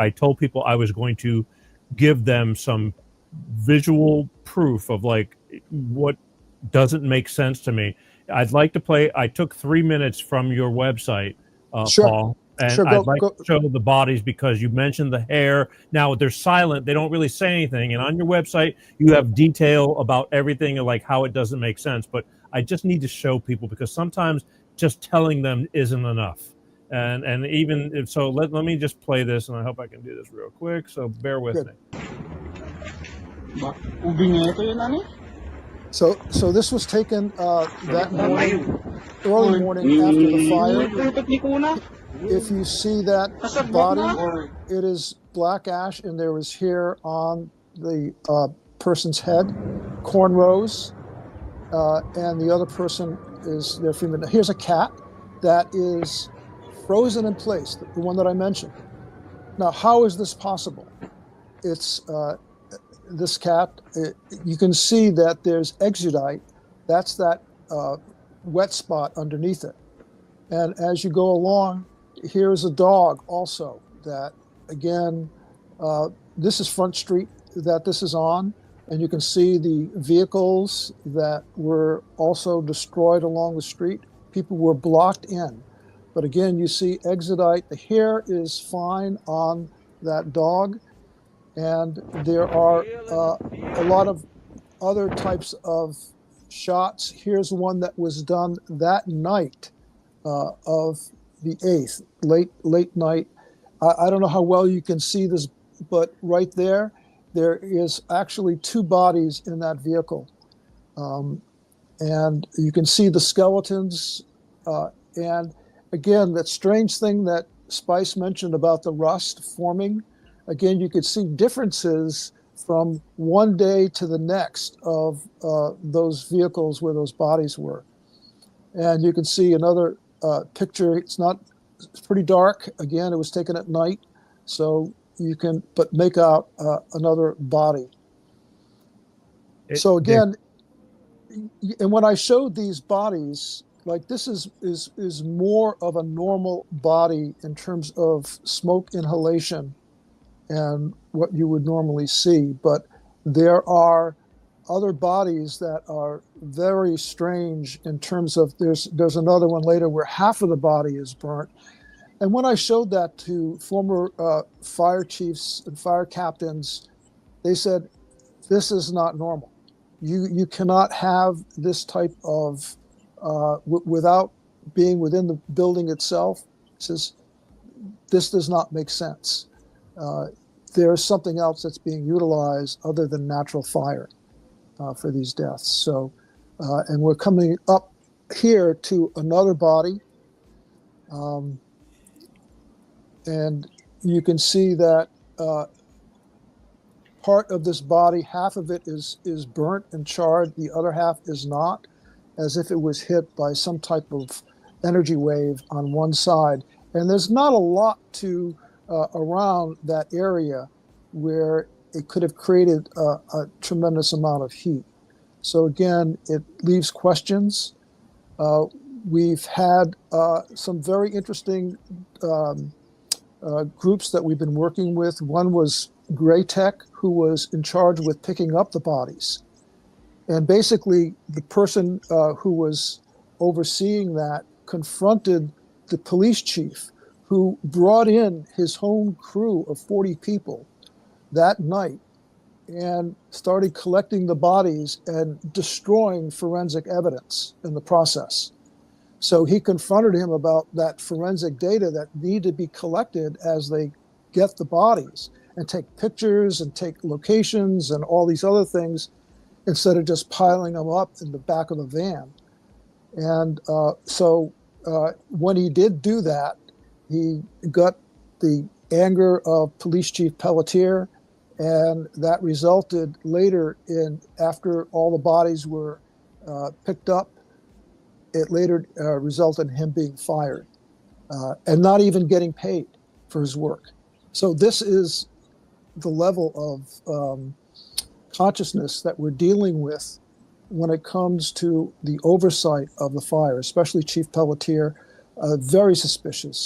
I told people I was going to give them some visual proof of like what doesn't make sense to me. I'd like to play. I took 3 minutes from your website, Sure. Paul, and Sure. I'd like Go. to show the bodies because you mentioned the hair. Now they're silent; they don't really say anything. And on your website, you have detail about everything and like how it doesn't make sense. But I just need to show people because sometimes just telling them isn't enough. And even if so, let me just play this, and I hope I can do this real quick. So bear with me. So this was taken that morning, early morning after the fire. If you see that body, it is black ash, and there is hair on the person's head, cornrows, and the other person is their female. Here's a cat that is frozen in place, the one that I mentioned. Now, how is this possible? It's this cat, you can see that there's exudite. That's that wet spot underneath it. And as you go along, here's a dog also that, again, this is Front Street that this is on. And you can see the vehicles that were also destroyed along the street. People were blocked in. But again, you see exudite. The hair is fine on that dog. And there are a lot of other types of shots. Here's one that was done that night of the 8th, late night. I don't know how well you can see this, but right there is actually 2 bodies in that vehicle. And you can see the skeletons. And again, that strange thing that Spice mentioned about the rust forming, again, you could see differences from one day to the next of those vehicles where those bodies were. And you can see another picture. It's pretty dark. Again, it was taken at night. So you can make out another body. So again, and when I showed these bodies, like this is more of a normal body in terms of smoke inhalation and what you would normally see. But there are other bodies that are very strange in terms of there's another one later where half of the body is burnt. And when I showed that to former fire chiefs and fire captains, they said, this is not normal. You cannot have this type of, without being within the building itself. It says, this does not make sense. There's something else that's being utilized other than natural fire for these deaths. So, and we're coming up here to another body. And you can see that part of this body, half of it is burnt and charred, the other half is not, as if it was hit by some type of energy wave on one side. And there's not a lot to around that area where it could have created a tremendous amount of heat. So again, it leaves questions. We've had some very interesting groups that we've been working with. One was Gray Tech, who was in charge with picking up the bodies. And basically, the person who was overseeing that confronted the police chief, who brought in his home crew of 40 people that night and started collecting the bodies and destroying forensic evidence in the process. So he confronted him about that forensic data that need to be collected as they get the bodies and take pictures and take locations and all these other things instead of just piling them up in the back of the van. And so when he did do that, he got the anger of Police Chief Pelletier, and that resulted later in, after all the bodies were picked up, it later resulted in him being fired and not even getting paid for his work. So this is the level of consciousness that we're dealing with when it comes to the oversight of the fire, especially Chief Pelletier, very suspicious.